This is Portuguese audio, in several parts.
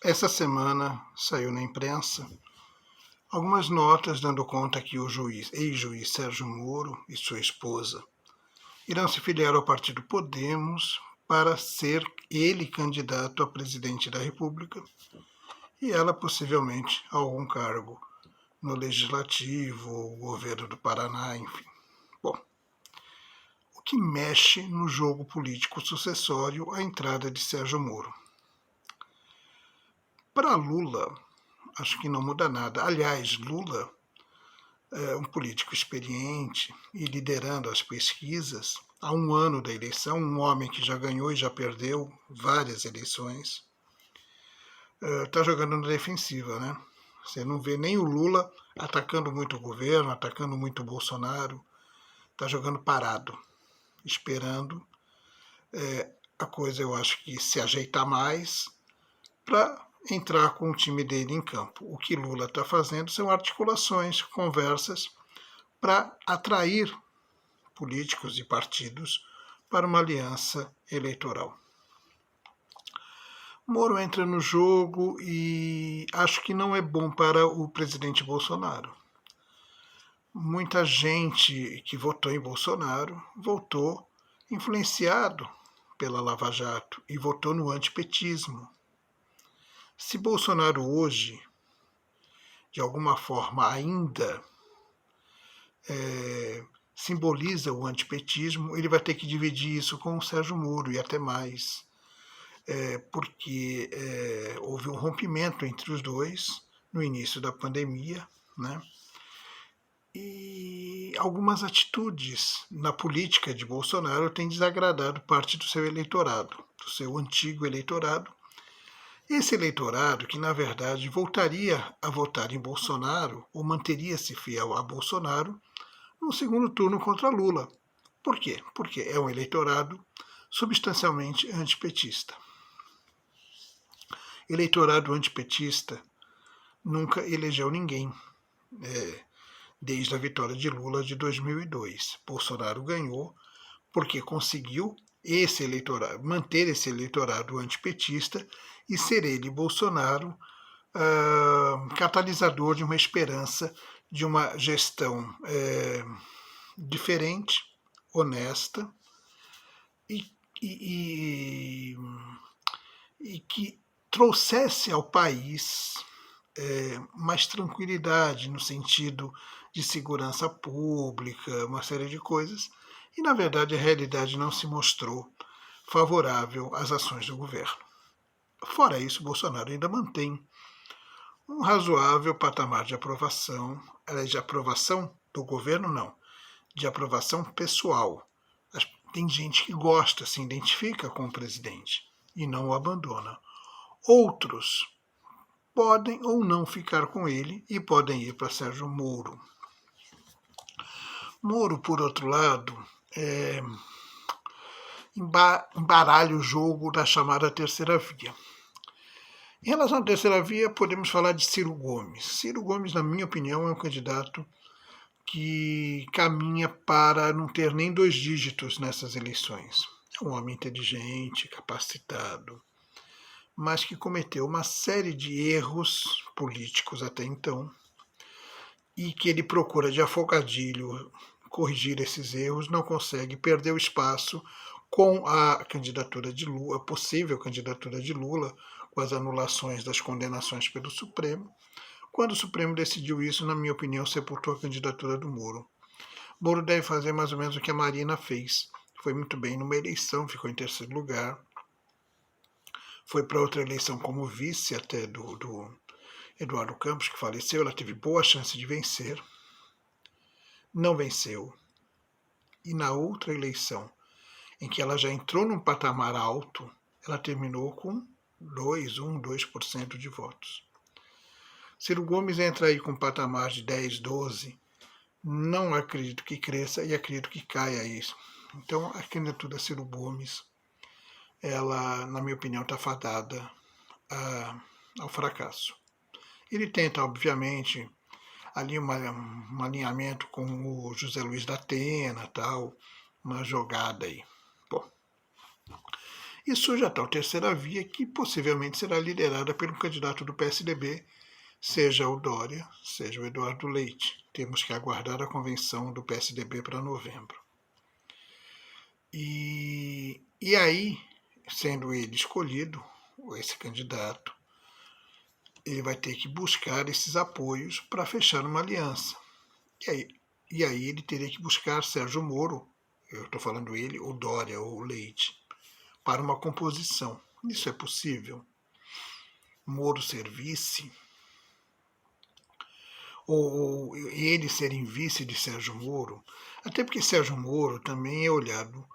Essa semana saiu na imprensa algumas notas dando conta que o ex-juiz Sérgio Moro e sua esposa irão se filiar ao partido Podemos para ser ele candidato a presidente da República e ela possivelmente a algum cargo no Legislativo, ou governo do Paraná, enfim. Bom, o que mexe no jogo político sucessório a entrada de Sérgio Moro. Para Lula, acho que não muda nada. Aliás, Lula é um político experiente e liderando as pesquisas há um ano da eleição, um homem que já ganhou e já perdeu várias eleições, está jogando na defensiva, né? Você não vê nem o Lula atacando muito o governo, atacando muito o Bolsonaro, está jogando parado, esperando a coisa, eu acho que se ajeitar mais para entrar com o time dele em campo. O que Lula está fazendo são articulações, conversas para atrair políticos e partidos para uma aliança eleitoral. Moro entra no jogo e acho que não é bom para o presidente Bolsonaro. Muita gente que votou em Bolsonaro votou influenciado pela Lava Jato e votou no antipetismo. Se Bolsonaro hoje, de alguma forma ainda simboliza o antipetismo, ele vai ter que dividir isso com o Sérgio Moro e até mais, porque houve um rompimento entre os dois no início da pandemia, né? E algumas atitudes na política de Bolsonaro têm desagradado parte do seu eleitorado, do seu antigo eleitorado. Esse eleitorado que, na verdade, voltaria a votar em Bolsonaro ou manteria-se fiel a Bolsonaro no segundo turno contra Lula. Por quê? Porque é um eleitorado substancialmente antipetista. Eleitorado antipetista nunca elegeu ninguém desde a vitória de Lula de 2002. Bolsonaro ganhou porque conseguiu manter esse eleitorado antipetista e ser ele, Bolsonaro, catalisador de uma esperança de uma gestão diferente, honesta e que trouxesse ao país mais tranquilidade no sentido de segurança pública, uma série de coisas, e na verdade a realidade não se mostrou favorável às ações do governo. Fora isso, Bolsonaro ainda mantém um razoável patamar de aprovação, de aprovação do governo não, de aprovação pessoal. Tem gente que gosta, se identifica com o presidente e não o abandona. Outros podem ou não ficar com ele e podem ir para Sérgio Moro. Moro, por outro lado, embaralha o jogo da chamada terceira via. Em relação à terceira via, podemos falar de Ciro Gomes. Ciro Gomes, na minha opinião, é um candidato que caminha para não ter nem 2 dígitos nessas eleições. É um homem inteligente, capacitado, mas que cometeu uma série de erros políticos até então e que ele procura de afogadilho corrigir esses erros, não consegue, perdeu espaço com a candidatura de Lula, a possível candidatura de Lula, com as anulações das condenações pelo Supremo. Quando o Supremo decidiu isso, na minha opinião, sepultou a candidatura do Moro. Moro deve fazer mais ou menos o que a Marina fez. Foi muito bem numa eleição, ficou em terceiro lugar. Foi para outra eleição como vice até do Eduardo Campos, que faleceu. Ela teve boa chance de vencer. Não venceu. E na outra eleição, em que ela já entrou num patamar alto, ela terminou com 2% de votos. Ciro Gomes entra aí com um patamar de 10, 12. Não acredito que cresça e acredito que caia isso. Então, a candidatura Ciro Gomes, ela, na minha opinião, está fadada ao fracasso. Ele tenta, obviamente, ali um alinhamento com o José Luiz da Atena, tal, uma jogada aí. Bom, E surge a tal terceira via, que possivelmente será liderada pelo candidato do PSDB, seja o Dória, seja o Eduardo Leite. Temos que aguardar a convenção do PSDB para novembro. E aí, sendo ele escolhido, esse candidato, ele vai ter que buscar esses apoios para fechar uma aliança. E aí ele teria que buscar Sérgio Moro, eu estou falando ele, ou Dória, ou Leite, para uma composição. Isso é possível? Moro ser vice? Ou ele serem vice de Sérgio Moro? Até porque Sérgio Moro também é olhado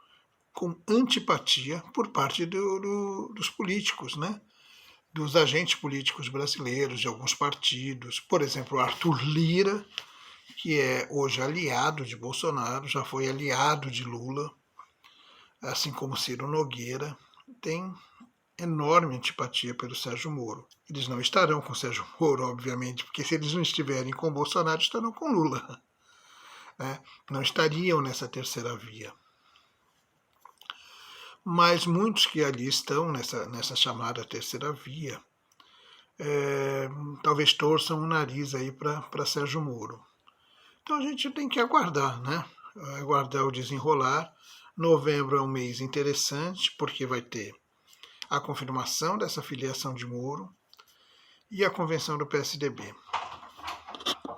com antipatia por parte dos políticos, né? Dos agentes políticos brasileiros, de alguns partidos. Por exemplo, Arthur Lira, que é hoje aliado de Bolsonaro, já foi aliado de Lula, assim como Ciro Nogueira, tem enorme antipatia pelo Sérgio Moro. Eles não estarão com Sérgio Moro, obviamente, porque se eles não estiverem com Bolsonaro, estarão com Lula. Né? Não estariam nessa terceira via. Mas muitos que ali estão, nessa chamada terceira via, talvez torçam o nariz aí para Sérgio Moro. Então a gente tem que aguardar, né? Aguardar o desenrolar. Novembro é um mês interessante, porque vai ter a confirmação dessa filiação de Moro e a convenção do PSDB.